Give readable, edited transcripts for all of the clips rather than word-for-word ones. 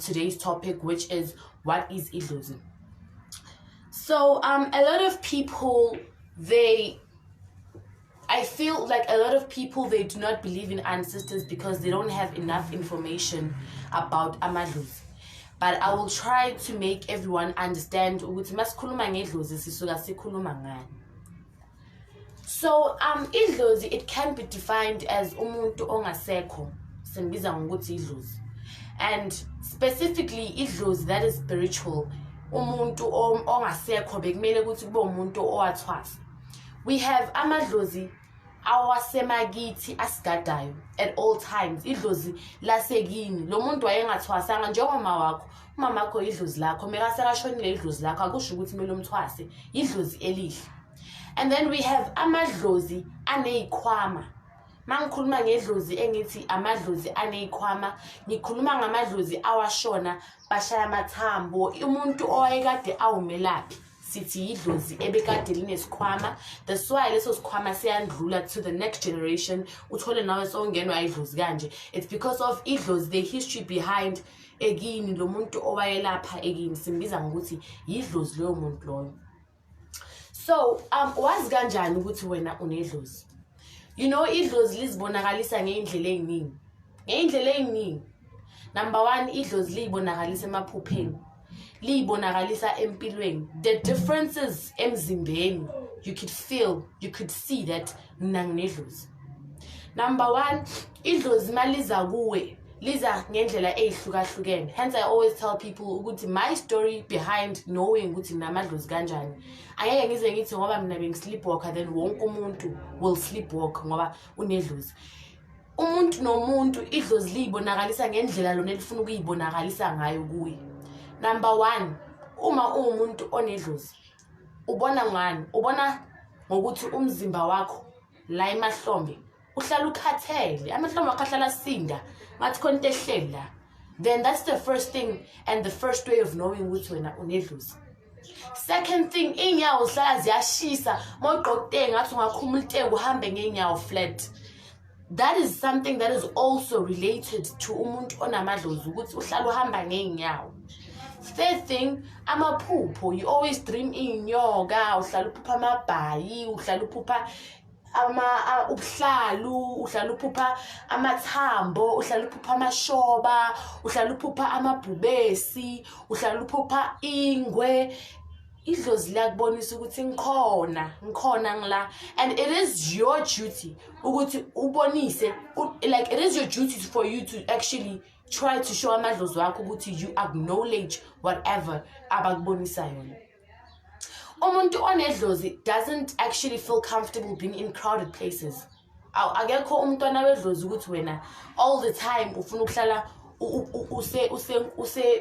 today's topic, which is what is Idlozi. So a lot of people, I feel like a lot of people, they do not believe in ancestors because they don't have enough information about Idlozi. But I will try to make everyone understand ukuthi masikhuluma ngedlozi sisuka sikhuluma ngani. So idlozi, it can be defined as umuntu ongasekho, simbiza ngokuthi idlozi. And specifically idlozi that is spiritual, umuntu ongasekho bekumele ukuthi kube umuntu owathwasa. We have amadlozi awasemakithi asigadayo at all times. Idlozi lasekini, lo muntu wayengathwasanga njengoma wakho, umama wakho idlozi lakho, mekasekashonile idlozi lakho akusho ukuthi kumele umthwase, idlozi elihle. And then we have amadlozi aneyikhwama. Mangikhuluma ngedlozi engithi amadlozi aneyikhwama, ngikhuluma ngamadlozi awashona bashaya amathambo, umuntu owayekade awumelaphi sithi idlozi ebekade linesikhwama. That's why leso sikhwama siyandlula to the next generation, uthole nawe songenwa idlozi kanje. It's because of idlozi, the history behind egini lo muntu owayelapha egini simbiza ngokuthi idlozi loyo muntu loyo. So wazi kanjani ukuthi wena unedlozi? You know, idlozi lizibonakalisa ngeindlela eziningi. Ngeindlela eziningi. Number 1, idlozi liyibonakalisa emaphupheni. Liyibonakalisa empilweni. The differences emzimbeni, you could feel, you could see that mina nginedlozi. Number 1, idlozi maliza kuwe, liza ngendlela ehlukahlukene. Hence I always tell people ukuthi my story behind knowing ukuthi nginamadlozi kanjani. Angeke ngize ngithi ngoba mina bengisleepwalker then wonke umuntu will sleepwalk ngoba unedlozi. Umuntu nomuntu idlozi liyibonakalisa ngendlela lona elifuna ukuyibonakalisa ngayo kuye. Number 1, uma umuntu onedlozi, ubona ngani? Ubona ngokuthi umzimba wakho la emahlombe uhlala ukhathele, amahlombe akho ahlala sinda, ngathi khona into ehleli la. Then that's the first thing and the first way of knowing ukuthi wena unedlozi. Second thing, inyawo zihlala ziyashisa, mawugqokute ngathi ungakhumula iteki uhambe ngenyawo flat. That is something that is also related to umuntu onamadlozi ukuthi uhlala uhamba ngenyawo. Third thing, amaphupho, you always dream inyoka, uhlala uphupha amabhayi, uhlala uphupha ubuhlalu, uhlala uphupha amathambo, uhlala uphupha amashoba, uhlala uphupha amabhubesi, uhlala uphupha ingwe. Idlozi liyakubonisa ukuthi ngikhona ngila. And it is your duty ukuthi ubonise, like it is your duty for you to actually try to show amadlozi wakho ukuthi you acknowledge whatever abakubonisa yona. Umuntu onedlozi doesn't actually feel comfortable being in crowded places. Akekho umntwana wedlozi ukuthi wena all the time ufuna ukuhlala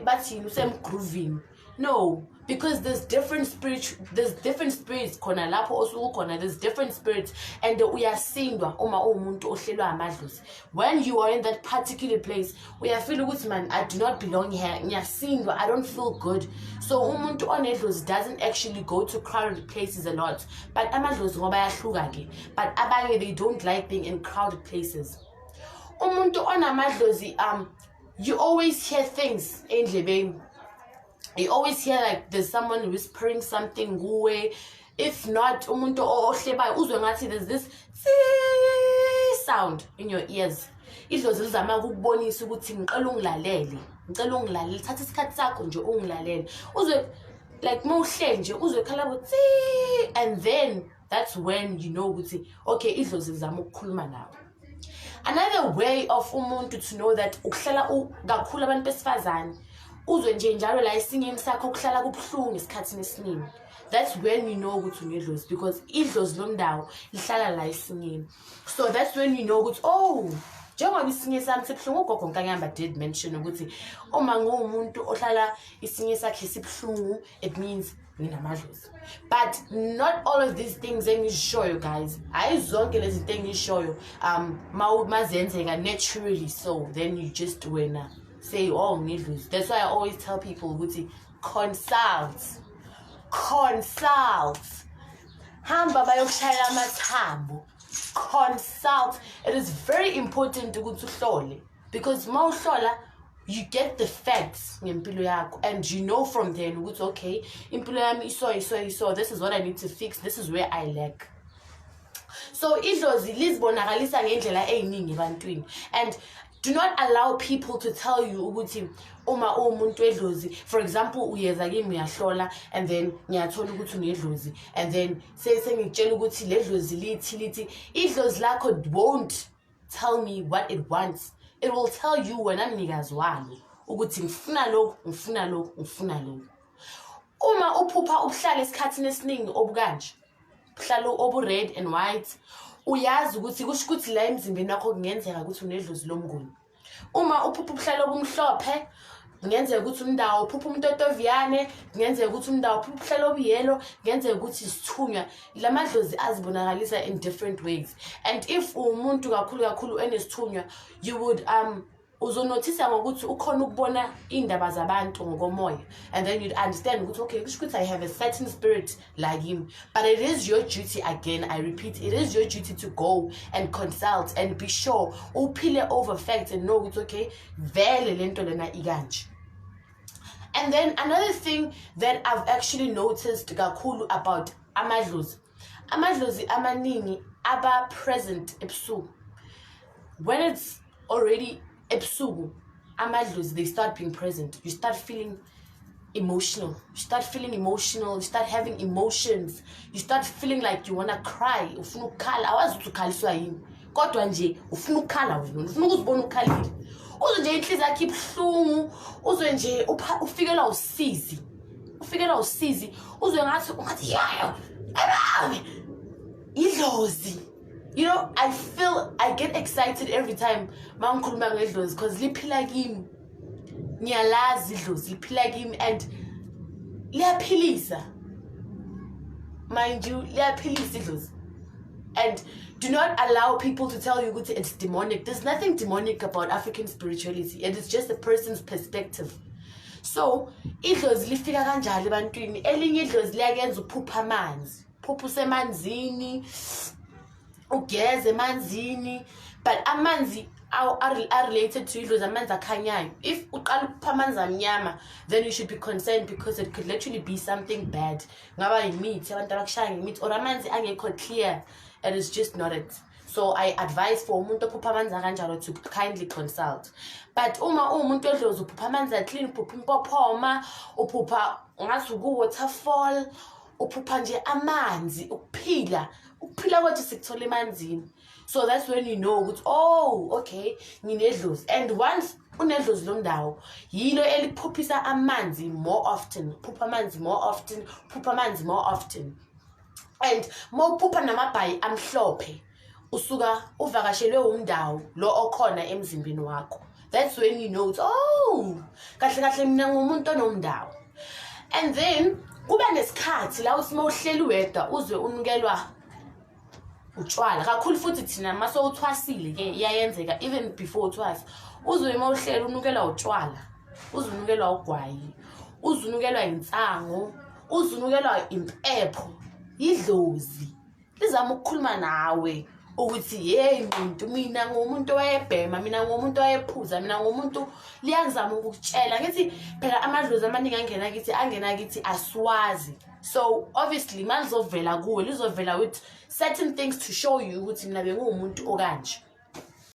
bathini usemgrooving. No, because there's different spirits khona lapho osuku khona, there's different spirits, and uyasindwa uma umuntu ohlelwa amadlozi. When you are in that particular place, uyafeel ukuthi man, I do not belong here, ngiyasindwa, I don't feel good. So umuntu onedlozi doesn't actually go to crowded places a lot. But amadlozi ngoba yahluka ke, but abanye they don't like being in crowded places. Umuntu onamadlozi, you always hear things endlebeni. You always hear like there's someone whispering something kuwe. If not, umuntu ohlebayo uzwe ngathi there's this sound in your ears. Idlozi lizama ukubonisa ukuthi ngicela ungilalele, thatha isikhathi sakho nje ungilalele. Uzwe like mawuhle nje uzwe khala ukuthi, and then that's when you know ukuthi okay, idlozi lizama ukukhuluma nawe. Another way of umuntu to know that ukuhlala kakhulu abantu besifazane, uzwe nje njalo la isingeni sakho kuhlala kubhlungu isikhathini esiningi. That's when you know ukuthi unedlozi, because idlozi lomndawo lihlala la isingeni. So that's when you know ukuthi oh, njengoba isinye sami sibhlungu, ugogo Nkanyamba did mention ukuthi uma ngumuntu ohlala isinye sakhe sibhlungu, it means nginamadlozi. But not all of these things engizishoyo guys, ayizonke lezi zinto engizishoyo mazenzeka naturally, so then you just wena say oh ngidlozi. That's why I always tell people ukuthi consult, hamba bayokushayela amathambo, consult. It is very important ukuthi uhlole, because mawuhlola you get the facts ngempilo yakho, and you know from then ukuthi okay, impilo yami iso, this is what I need to fix, this is where I lack. So idlozi lizibonakalisa ngendlela eziningi ebantwini, and do not allow people to tell you ukuthi uma umuntu edlozi, for example uyeza kimi uyahlola and then ngiyathola ukuthi unedlozi, and then sengitshela ukuthi ledlozi lithi idlozi lakho won't tell me what it wants. It will tell you wena mnikazi walo ukuthi ngifuna lokhu. Uma uphupha ukuhlala esikhathini esiningi obukanje, uhlala obu red and white, uyazi ukuthi kusho ukuthi la emzimbeni wakho kungenzeka ukuthi unedlozi lomnguni. Uma uphupha ubuhlala obumhlophe, kungenzeka ukuthi umndawo uphupha umtotoviyane, kungenzeka ukuthi umndawo uphupha ubuhlala obuyelo, kungenzeka ukuthi isithunywa. Lamadlozi azibonakalisa in different ways, and if umuntu kakhulu enesithunywa, you would uzonothisa ngokuthi ukhona ukubona indaba zabantu ngokomoya, and then you'd understand ukuthi okay, kusho ukuthi I have a certain spirit like him. But it is your duty, again I repeat, it is your duty to go and consult and be sure uphile over facts and know ukuthi okay, vele lento lena ikanje. And then another thing that I've actually noticed kakhulu about amadlozi amaningi aba present ebusuku. When it's already ebusuku, amadlozi, they start being present. You start feeling emotional. You start having emotions. You start feeling like you wanna cry. Ufuna ukukhala, awazi ukuthi ukhaliswa yini. Kodwa nje ufuna ukukhala wena, ufuna ukuzibona ukhalile. Uzo nje inhliziyo yakho ibhlungu, uzo nje ufikelwa usizi. Uzo ngathi yayo. Idlozi. You know, I get excited every time mangikhuluma ngedlozi because liphila kimi. Ngiyalazi idlozi liphila kimi and liyaphilisa. Mind you, liyaphilisa idlozi. And do not allow people to tell you ukuthi it's demonic. There's nothing demonic about African spirituality. It is just a person's perspective. So, idlozi lifika kanjalo ebantwini. Elinye idlozi liyakenza uphupha amanzi. Uphupha usemanzini. Ugeze emanzini, but amanzi are related to idlozi, amanzi akhanyayo. If uqala ukupha amanzi amnyama, then you should be concerned because it could literally be something bad. Ngaba yimithi, abantu abakushaya ngemithi, or amanzi angekho clear, and it's just not it. So I advise for umuntu ophupha amanzi akanjalo to kindly consult. But uma umuntu edlozi uphupha amanzi aclean, uphupha impophoma, uphupha ngathi waterfall, uphupha nje amanzi, ukuphila kwethu sikuthola emanzini. So that's when you know ukuthi oh okay, nginedlozi. And once unedlozi londawo, yilo eliphuphisa amanzi more often, phupha amanzi more often. And mawuphupha namabhayi amhlophe, usuka uvakashelwe umndawo lo okhona emzimbeni wakho. That's when you know oh kahle mina ngumuntu onomndawo. And then kuba nesikhathi la uhleli wedwa uzwe unukelwa utshwala kakhulu, futhi thina maso uthwasile ke iyayenzeka even before uthwasa, uzwe mawuhleli unukelwa utshwala, uzunukelwa ugwayi, uzunukelwa insango, uzunukelwa impepho. Idlozi lizama ukukhuluma nawe ukuthi hey muntu, mina ngumuntu wayebhema, mina ngumuntu wayephuza, mina ngumuntu liyazama ukutshela ngithi phela amadlozi amaningi angena kithi aswazi. So obviously malizovela kuwe lizovela with certain things to show you ukuthi mina bengumuntu okanje.